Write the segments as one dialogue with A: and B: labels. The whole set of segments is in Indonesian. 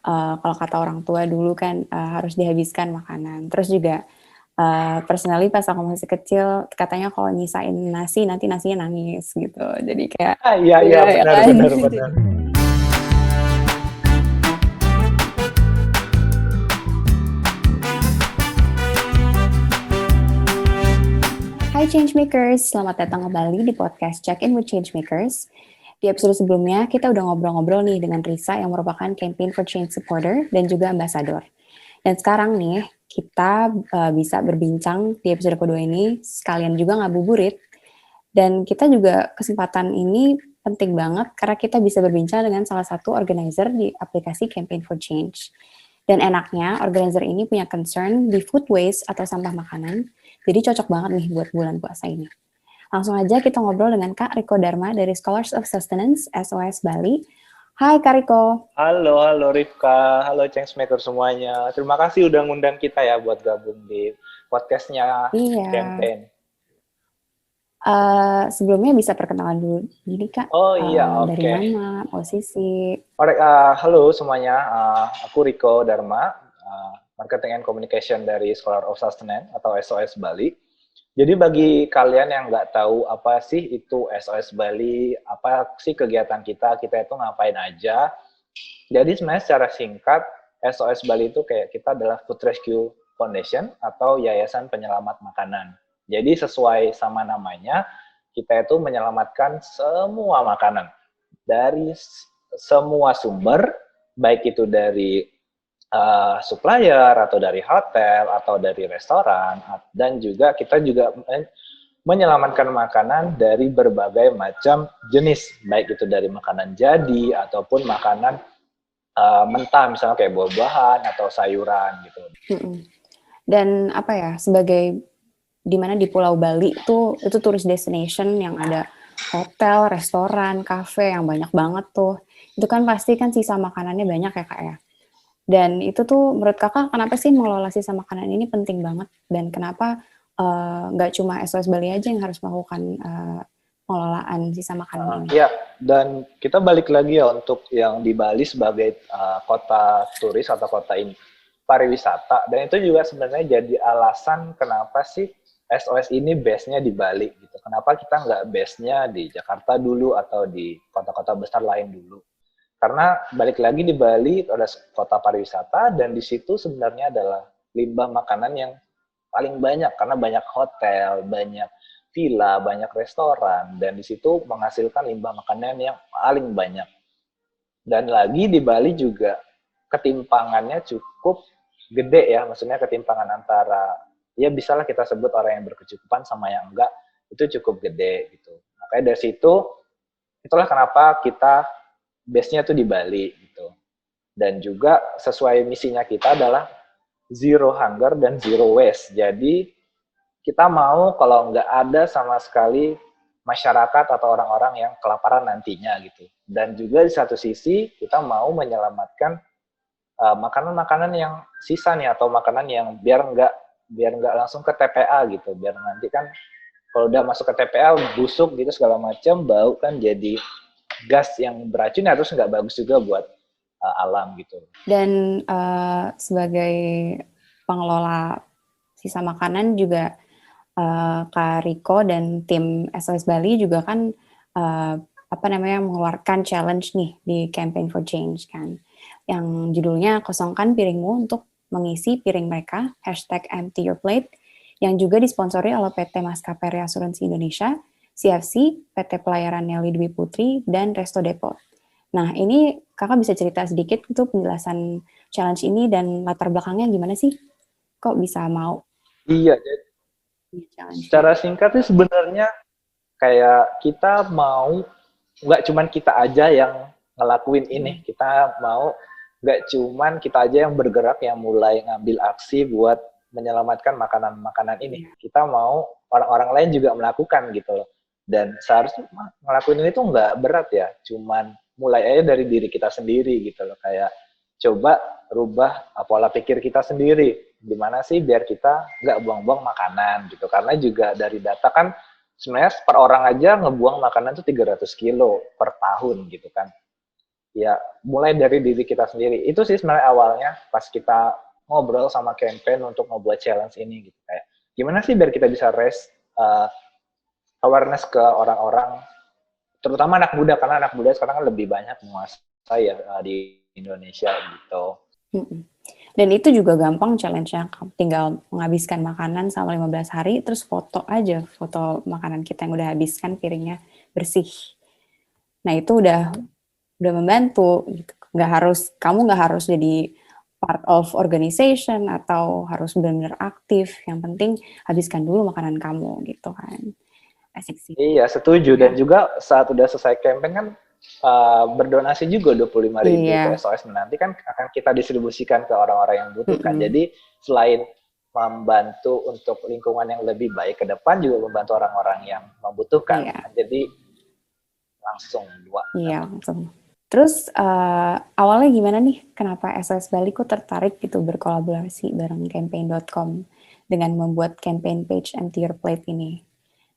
A: kalau kata orang tua dulu kan harus dihabiskan makanan. Terus juga personally pas aku masih kecil katanya kalau nyisain nasi nanti nasinya nangis gitu. Jadi kayak
B: Iya iya
A: ya
B: benar
A: kan.
B: benar benar.
A: Hai Changemakers, selamat datang kembali di podcast Check-in with Changemakers. Di episode sebelumnya, kita udah ngobrol-ngobrol nih dengan Risa yang merupakan Campaign for Change supporter dan juga ambassador. Dan sekarang nih, kita bisa berbincang di episode kedua ini, sekalian juga ngabuburit. Dan kita juga kesempatan ini penting banget karena kita bisa berbincang dengan salah satu organizer di aplikasi Campaign for Change. Dan enaknya, organizer ini punya concern di food waste atau sampah makanan, jadi cocok banget nih buat bulan puasa ini. Langsung aja kita ngobrol dengan Kak Riko Dharma dari Scholars of Sustenance SOS Bali. Hai Kak Riko.
B: Halo Rifka, halo Changemaker semuanya. Terima kasih udah ngundang kita ya buat gabung di podcastnya
A: Iya.
B: Campaign.
A: Sebelumnya bisa perkenalan dulu gini Kak.
B: Oh iya,
A: Dari
B: oke.
A: mana, posisi?
B: Alright, halo semuanya. Aku Riko Dharma, Marketing and Communication dari Scholar of Sustenance atau SOS Bali. Jadi bagi kalian yang nggak tahu apa sih itu SOS Bali, apa sih kegiatan kita itu ngapain aja. Jadi sebenarnya secara singkat, SOS Bali itu kayak kita adalah Food Rescue Foundation atau Yayasan Penyelamat Makanan. Jadi sesuai sama namanya, kita itu menyelamatkan semua makanan dari semua sumber, baik itu dari supplier atau dari hotel atau dari restoran, dan juga kita juga menyelamatkan makanan dari berbagai macam jenis, baik itu dari makanan jadi ataupun makanan mentah, misalnya kayak buah-buahan atau sayuran gitu.
A: Dan apa ya, sebagai dimana di Pulau Bali itu tourist destination yang ada hotel, restoran, kafe yang banyak banget tuh. Itu kan pasti kan sisa makanannya banyak ya Kak ya. Dan itu tuh menurut Kakak kenapa sih mengelola sisa makanan ini penting banget dan kenapa nggak cuma SOS Bali aja yang harus melakukan pengelolaan sisa makanan ini?
B: Ya, dan kita balik lagi ya untuk yang di Bali sebagai kota turis atau kota ini pariwisata, dan itu juga sebenarnya jadi alasan kenapa sih SOS ini base-nya di Bali gitu. Kenapa kita nggak base-nya di Jakarta dulu atau di kota-kota besar lain dulu? Karena balik lagi di Bali ada kota pariwisata dan di situ sebenarnya adalah limbah makanan yang paling banyak karena banyak hotel, banyak villa, banyak restoran, dan di situ menghasilkan limbah makanan yang paling banyak. Dan lagi di Bali juga ketimpangannya cukup gede ya, maksudnya ketimpangan antara ya bisalah kita sebut orang yang berkecukupan sama yang enggak itu cukup gede gitu. Makanya dari situ itulah kenapa kita base-nya tuh di Bali gitu. Dan juga sesuai misinya kita adalah zero hunger dan zero waste. Jadi kita mau kalau nggak ada sama sekali masyarakat atau orang-orang yang kelaparan nantinya gitu. Dan juga di satu sisi kita mau menyelamatkan makanan-makanan yang sisa nih atau makanan yang biar nggak langsung ke TPA gitu. Biar nanti kan kalau udah masuk ke TPA busuk gitu segala macam, bau kan jadi gas yang beracun ya, terus nggak bagus juga buat alam gitu.
A: Dan sebagai pengelola sisa makanan juga Kak Riko dan tim SOS Bali juga kan mengeluarkan challenge nih di Campaign for Change kan, yang judulnya kosongkan piringmu untuk mengisi piring mereka #EmptyYourPlate, yang juga disponsori oleh PT Maskapai Reasuransi Indonesia, CFC, PT Pelayaran Nelly Dwi Putri, dan Resto Depot. Nah, ini Kakak bisa cerita sedikit itu penjelasan challenge ini dan latar belakangnya gimana sih? Kok bisa mau?
B: Iya, jadi secara singkat sih sebenarnya kayak kita mau nggak cuman kita aja yang ngelakuin ini, kita mau nggak cuman kita aja yang bergerak yang mulai ngambil aksi buat menyelamatkan makanan-makanan ini. Kita mau orang-orang lain juga melakukan gitu loh. Dan seharusnya ngelakuin ini tuh nggak berat ya, cuman mulai aja dari diri kita sendiri gitu loh. Kayak coba rubah pola pikir kita sendiri. Gimana sih biar kita nggak buang-buang makanan gitu. Karena juga dari data kan sebenarnya per orang aja ngebuang makanan tuh 300 kilo per tahun gitu kan. ya mulai dari diri kita sendiri. Itu sih sebenarnya awalnya pas kita ngobrol sama campaign untuk membuat challenge ini gitu, kayak gimana sih biar kita bisa raise awareness ke orang-orang, terutama anak muda, karena anak muda sekarang kan lebih banyak menguasai ya di Indonesia gitu.
A: Dan itu juga gampang challenge-nya, tinggal menghabiskan makanan selama 15 hari, terus foto aja, foto makanan kita yang udah habiskan, piringnya bersih. Nah itu udah membantu gitu. Kamu nggak harus jadi part of organization atau harus benar-benar aktif. Yang penting habiskan dulu makanan kamu gitu kan. Asik sih.
B: Iya, setuju. Dan juga saat udah selesai campaign kan berdonasi juga 25.000 ke SOS. Nanti kan akan kita distribusikan ke orang-orang yang butuhkan. Jadi selain membantu untuk lingkungan yang lebih baik ke depan, juga membantu orang-orang yang membutuhkan. Jadi langsung dua.
A: Iya, langsung. Terus awalnya gimana nih? Kenapa SOS Bali kok tertarik gitu berkolaborasi bareng campaign.com dengan membuat campaign page Empty Your Plate ini?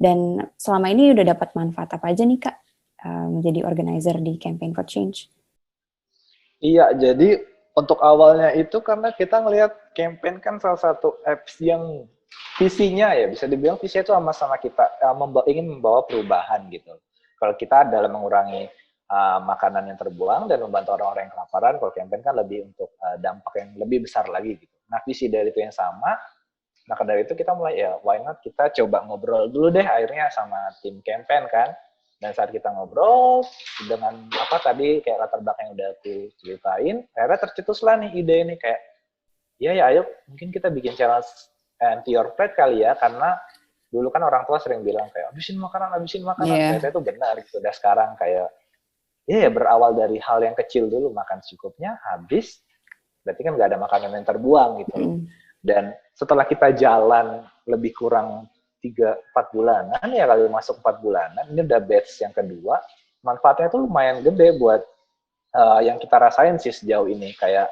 A: Dan selama ini udah dapat manfaat apa aja nih Kak menjadi organizer di Campaign for Change?
B: Iya, jadi untuk awalnya itu karena kita ngelihat campaign kan salah satu apps yang visinya ya, bisa dibilang visinya itu sama-sama kita ingin membawa perubahan gitu. Kalau kita dalam mengurangi makanan yang terbuang dan membantu orang-orang yang kelaparan, kalau campaign kan lebih untuk dampak yang lebih besar lagi gitu. Nah, visi dari itu yang sama. Maka dari itu kita mulai ya, why not kita coba ngobrol dulu deh akhirnya sama tim campaign kan. Dan saat kita ngobrol dengan apa tadi kayak latar belakang yang udah aku ceritain, akhirnya tercetuslah nih ide ini kayak, ya ayo mungkin kita bikin challenge Empty Your Plate kali ya, karena dulu kan orang tua sering bilang kayak habisin makanan, ternyata itu benar gitu. Dan sekarang kayak ya berawal dari hal yang kecil dulu, makan secukupnya, habis berarti kan nggak ada makanan yang terbuang gitu. Dan setelah kita jalan lebih kurang 3-4 bulanan ya, kalau masuk 4 bulanan, ini udah batch yang kedua, manfaatnya tuh lumayan gede buat yang kita rasain sih sejauh ini. Kayak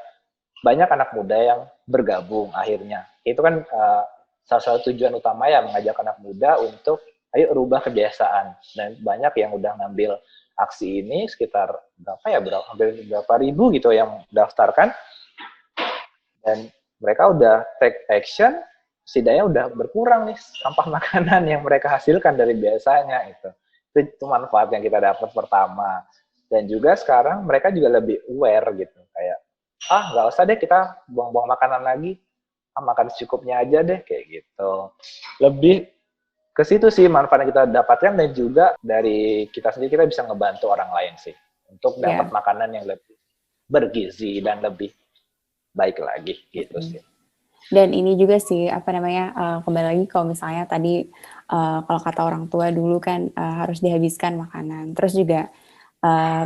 B: banyak anak muda yang bergabung akhirnya. Itu kan salah satu tujuan utama ya, mengajak anak muda untuk ayo rubah kebiasaan. Dan banyak yang udah ngambil aksi ini, sekitar hampir berapa ribu gitu yang daftarkan. Dan mereka udah take action, setidaknya udah berkurang nih sampah makanan yang mereka hasilkan dari biasanya itu manfaat yang kita dapat pertama. Dan juga sekarang mereka juga lebih aware gitu, kayak nggak usah deh kita buang-buang makanan lagi, makan secukupnya aja deh kayak gitu. Lebih ke situ sih manfaat yang kita dapatkan, dan juga dari kita sendiri kita bisa ngebantu orang lain sih untuk dapat makanan yang lebih bergizi dan lebih baik lagi gitu sih.
A: Dan ini juga sih kembali lagi kalau misalnya tadi kalau kata orang tua dulu kan harus dihabiskan makanan. Terus juga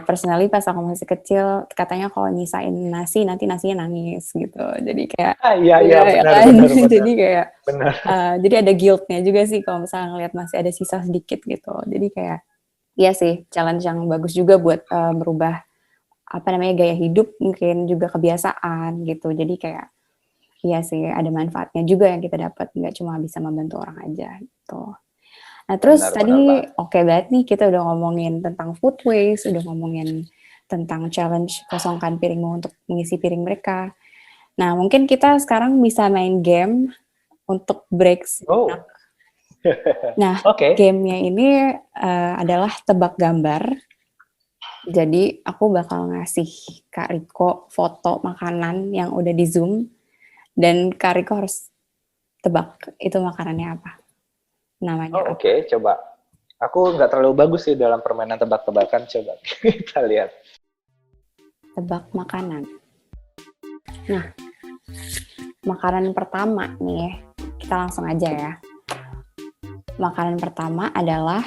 A: personally pas aku masih kecil katanya kalau nyisain nasi nanti nasinya nangis gitu. Jadi kayak
B: benar.
A: Jadi kayak jadi ada guilt-nya juga sih kalau misalnya ngelihat masih ada sisa sedikit gitu. Jadi kayak iya sih challenge yang bagus juga buat merubah gaya hidup, mungkin juga kebiasaan gitu. Jadi kayak iya sih, ada manfaatnya juga yang kita dapat, nggak cuma bisa membantu orang aja gitu. Nah terus tadi oke banget nih, kita udah ngomongin tentang food waste, udah ngomongin tentang challenge kosongkan piringmu untuk mengisi piring mereka. Nah mungkin kita sekarang bisa main game untuk break sejenak. Nah gamenya ini adalah tebak gambar. Jadi aku bakal ngasih Kak Riko foto makanan yang udah di zoom. Dan Kak Riko harus tebak itu makanannya apa. Namanya apa.
B: Oke, coba. Aku nggak terlalu bagus sih dalam permainan tebak-tebakan. Coba kita lihat.
A: Tebak makanan. Nah, makanan pertama nih, kita langsung aja ya. Makanan pertama adalah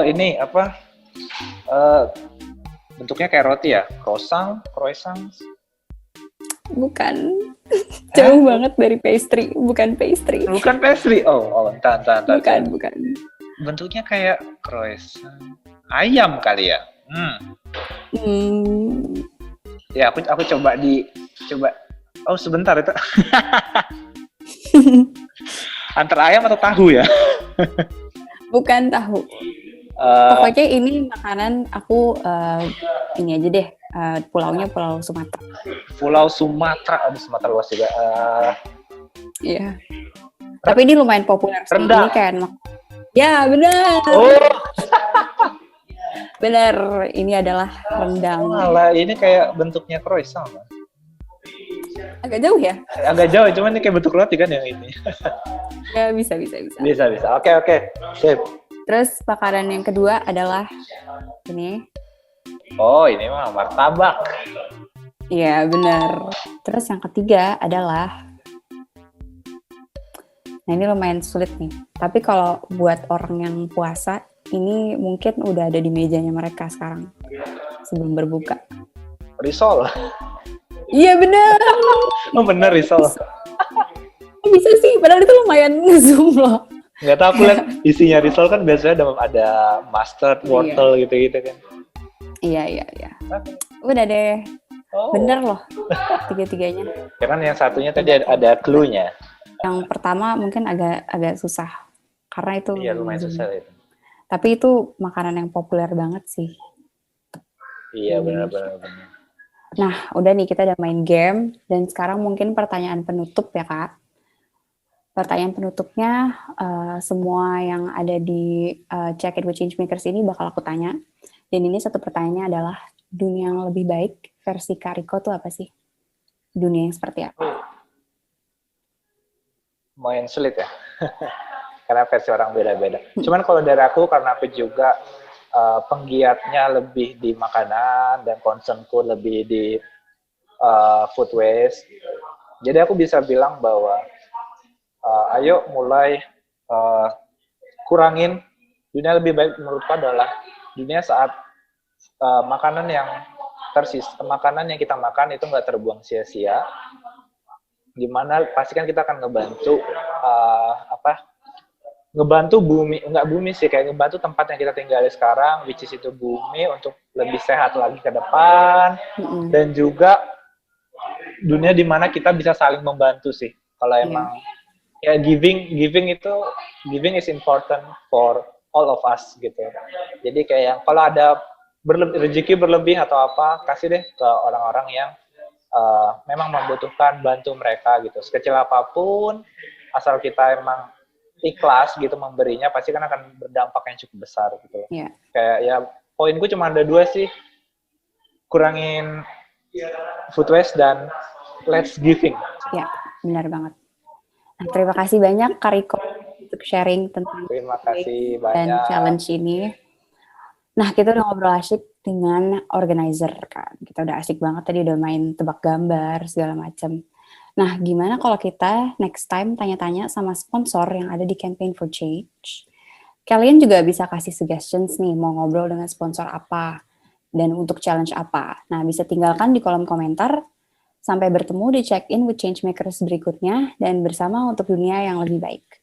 B: ini apa? Bentuknya kayak roti ya? Croissant.
A: Bukan. Jauh banget dari pastry. Bukan pastry.
B: Bukan pastry. Entar.
A: Bukan.
B: Bentuknya kayak croissant. Ayam kali ya? Ya, aku coba. Sebentar itu. Antara ayam atau tahu ya?
A: Bukan tahu. Pokoknya ini makanan aku ini aja deh, pulaunya Pulau Sumatera.
B: Pulau Sumatera, aduh Sumatera luas juga.
A: Iya. Tapi ini lumayan populer sih.
B: Rendang.
A: Ini kayak ya benar.
B: Oh,
A: Benar. Ini adalah rendang.
B: malah ini kayak bentuknya croissant.
A: Agak jauh ya?
B: Agak jauh, cuman ini kayak bentuk roti kan yang ini.
A: Ya bisa.
B: Bisa. Oke. Sip.
A: Terus makanan yang kedua adalah ini.
B: Oh, ini mah martabak.
A: Iya benar. Terus yang ketiga adalah, nah ini lumayan sulit nih. Tapi kalau buat orang yang puasa, ini mungkin udah ada di mejanya mereka sekarang sebelum berbuka.
B: Risol.
A: Iya benar.
B: Oh bener risol.
A: Bisa sih, padahal itu lumayan nge-zoom loh.
B: Nggak tahu aku lihat isinya risol kan biasanya ada mustard, wortel gitu-gitu kan.
A: Iya. Udah deh.
B: Oh.
A: Bener loh, tiga-tiganya.
B: Karena yang satunya tadi ada clue-nya.
A: Yang pertama mungkin agak susah, karena itu
B: Iya lumayan susah itu.
A: Tapi itu makanan yang populer banget sih.
B: Iya benar.
A: Nah, udah nih kita udah main game, dan sekarang mungkin pertanyaan penutup ya Kak. Pertanyaan penutupnya, semua yang ada di Check It with Changemakers ini bakal aku tanya. Dan ini satu pertanyaannya adalah, dunia yang lebih baik versi Kak Riko tuh apa sih? Dunia yang seperti apa?
B: Lumayan sulit ya. Karena versi orang beda-beda. Cuman kalau dari aku, karena aku juga penggiatnya lebih di makanan dan concernku lebih di food waste. Jadi aku bisa bilang bahwa ayo mulai kurangin. Dunia lebih baik menurutku adalah dunia saat makanan yang kita makan itu nggak terbuang sia-sia. Gimana pastikan kita akan ngebantu bumi, nggak bumi sih, kayak ngebantu tempat yang kita tinggali sekarang, which is itu bumi, untuk lebih sehat lagi ke depan. Dan juga dunia di mana kita bisa saling membantu sih. Kalau emang ya giving is important for all of us gitu. Jadi kayak kalau ada rezeki berlebih atau apa, kasih deh ke orang-orang yang memang membutuhkan, bantu mereka gitu. Sekecil apapun, asal kita emang ikhlas gitu memberinya, pasti kan akan berdampak yang cukup besar gitu. Kayak ya poinku cuma ada 2 sih, kurangin food waste dan let's giving.
A: Ya, benar banget. Nah, terima kasih banyak Kak Riko untuk sharing tentang dan challenge ini. Nah, kita udah ngobrol asik dengan organizer kan. Kita udah asik banget tadi, udah main tebak gambar segala macam. Nah, gimana kalau kita next time tanya-tanya sama sponsor yang ada di Campaign for Change? Kalian juga bisa kasih suggestions nih, mau ngobrol dengan sponsor apa, dan untuk challenge apa. Nah, bisa tinggalkan di kolom komentar. Sampai bertemu di Check In with Changemakers berikutnya, dan bersama untuk dunia yang lebih baik.